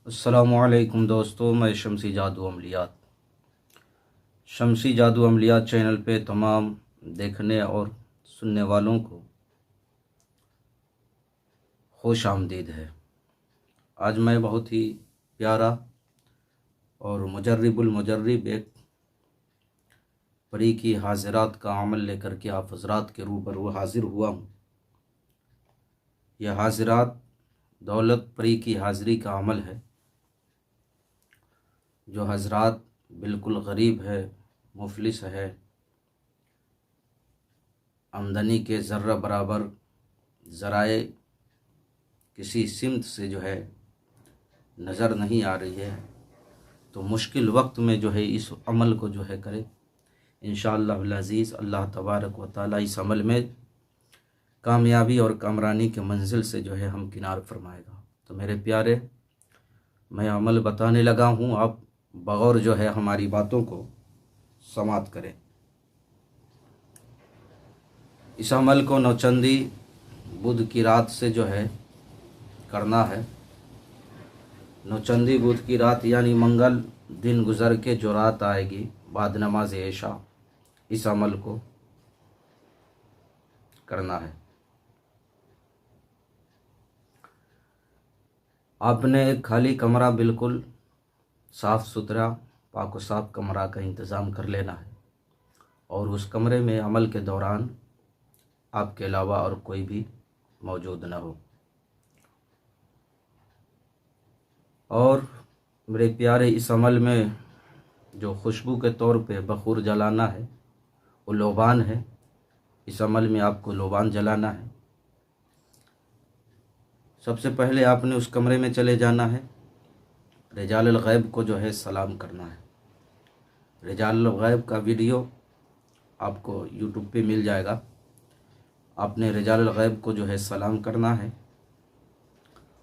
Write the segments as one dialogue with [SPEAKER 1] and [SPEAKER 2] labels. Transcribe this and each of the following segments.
[SPEAKER 1] अस्सलामुअलैकुम दोस्तों, मैं शमसी जादू अमलियात चैनल पे तमाम देखने और सुनने वालों को खुश आमदीद है। आज मैं बहुत ही प्यारा और मुजर्रिबुल मुजर्रिब एक परी की हाजिरात का अमल लेकर के आप हज़रात के रूबरू हाजिर हुआ हूँ। यह हाजिरात दौलत परी की हाज़िरी का अमल है। जो हज़रात बिल्कुल गरीब है, मुफलिस है, आमदनी के ज़र्रा बराबर ज़राए किसी सिमत से नज़र नहीं आ रही है, तो मुश्किल वक्त में इस अमल को करे। इंशाअल्लाह अज़ीज़ अल्लाह तबारक व तआला इस अमल में कामयाबी और कामरानी के मंजिल से हम किनार फरमाएगा। तो मेरे प्यारे, मैं अमल बताने लगा हूँ, आप बगौर हमारी बातों को समात करें। इस अमल को नौचंदी बुध की रात से करना है। नौचंदी बुध की रात यानी मंगल दिन गुज़र के जो रात आएगी बाद नमाज ऐशा, इस अमल को करना है। आपने एक खाली कमरा, बिल्कुल साफ़ सुथरा पाक व साफ़ कमरा का इंतज़ाम कर लेना है और उस कमरे में अमल के दौरान आपके अलावा और कोई भी मौजूद न हो। और मेरे प्यारे, इस अमल में जो खुशबू के तौर पे बखूर जलाना है वो लोबान है। इस अमल में आपको लोबान जलाना है। सबसे पहले आपने उस कमरे में चले जाना है, रिजाल गैब को सलाम करना है। रिजाल गैब का वीडियो आपको यूट्यूब पे मिल जाएगा। आपने रिजाल गैब को सलाम करना है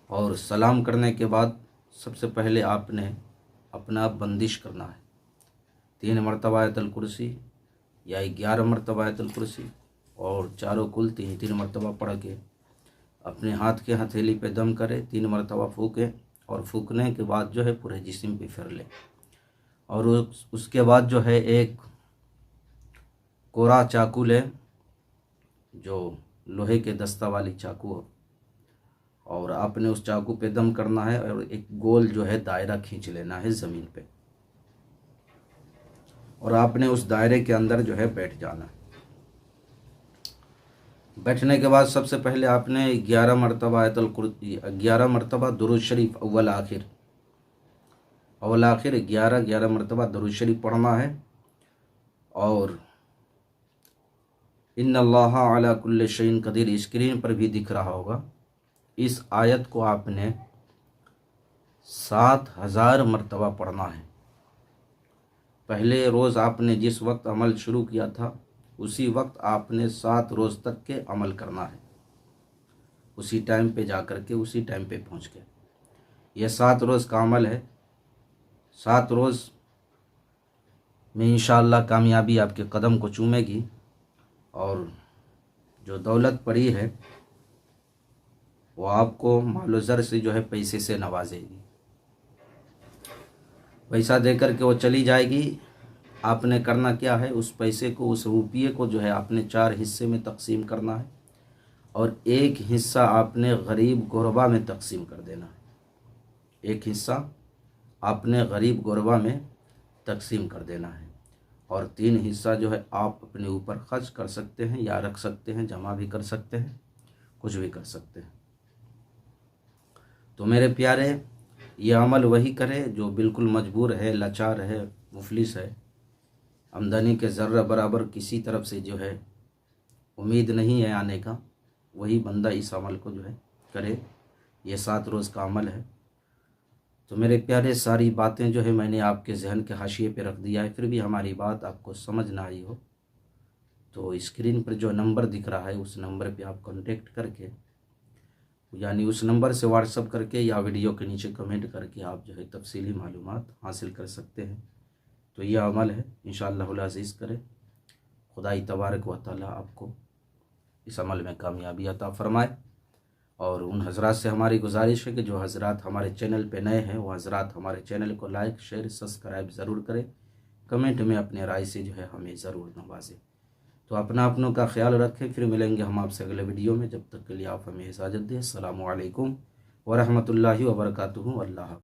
[SPEAKER 1] और सलाम करने के बाद सबसे पहले आपने अपना बंदिश करना है। 3 मरतबा आयतुल कुर्सी या 11 मरतबा आयतुल कुर्सी और चारों कुल 3-3 मरतबा पढ़ के अपने हाथ के हथेली पे दम करें, 3 मरतबा फूकें और फूकने के बाद पूरे जिस्म पे फिर लें। और उसके बाद एक कोरा चाकू लें, जो लोहे के दस्ता वाली चाकू हो, और आपने उस चाकू पे दम करना है और एक गोल दायरा खींच लेना है ज़मीन पे और आपने उस दायरे के अंदर बैठ जाना है। बैठने के बाद सबसे पहले आपने 11 मरतबा आयतुल कुर्सी, 11 मरतबा दुरूद शरीफ अव्वल आखिर 11 मरतबा दुरूद शरीफ पढ़ना है। और इन्नल्लाह अला कुल्लि शैइन कदीर स्क्रीन पर भी दिख रहा होगा। इस आयत को आपने 7000 मरतबा पढ़ना है। पहले रोज़ आपने जिस वक्त अमल शुरू किया था उसी वक्त आपने 7 रोज़ तक के अमल करना है। उसी टाइम पे जा कर के, उसी टाइम पे पहुंच के, यह 7 रोज़ का अमल है। 7 रोज़ में इंशाअल्लाह कामयाबी आपके कदम को चूमेगी और जो दौलत पड़ी है वो आपको मालो ज़र से पैसे से नवाजेगी। पैसा देकर के वो चली जाएगी। आपने करना क्या है, उस पैसे को, उस रुपये को आपने 4 हिस्से में तकसीम करना है और एक हिस्सा आपने गरीब गुरबा में तकसीम कर देना है। एक हिस्सा आपने गरीब गुरबा में तकसीम कर देना है और 3 हिस्सा आप अपने ऊपर खर्च कर सकते हैं या रख सकते हैं, जमा भी कर सकते हैं, कुछ भी कर सकते हैं। तो मेरे प्यारे, ये अमल वही करे जो बिल्कुल मजबूर है, लाचार है, मुफलिस है, आमदनी के ज़र्रा बराबर किसी तरफ से उम्मीद नहीं है आने का। वही बंदा इस अमल को करे। ये 7 रोज़ का अमल है। तो मेरे प्यारे, सारी बातें मैंने आपके जहन के हाशिए पे रख दिया है, फिर भी हमारी बात आपको समझ ना आई हो तो स्क्रीन पर जो नंबर दिख रहा है उस नंबर पे आप कांटेक्ट करके, यानी उस नंबर से व्हाट्सअप करके या वीडियो के नीचे कमेंट करके आप तफसीली मालूमात हासिल कर सकते हैं। तो यह अमल है, इंशाअल्लाह अज़ीज़ करे। खुदाई तबारक व तआला आपको इस अमल में कामयाबी अता फ़रमाए और उन हजरात से हमारी गुजारिश है कि जो हजरात हमारे चैनल पे नए हैं वो हजरात हमारे चैनल को लाइक शेयर सब्सक्राइब ज़रूर करें, कमेंट में अपने राय से जो है हमें ज़रूर नवाजें। तो अपनों का ख्याल रखें। फिर मिलेंगे हम आपसे अगले वीडियो में। जब तक के लिए आप हमें इजाज़त दें। अस्सलामु अलैकुम वरहमतुल्लाहि वबरकातुहू। अल्लाह।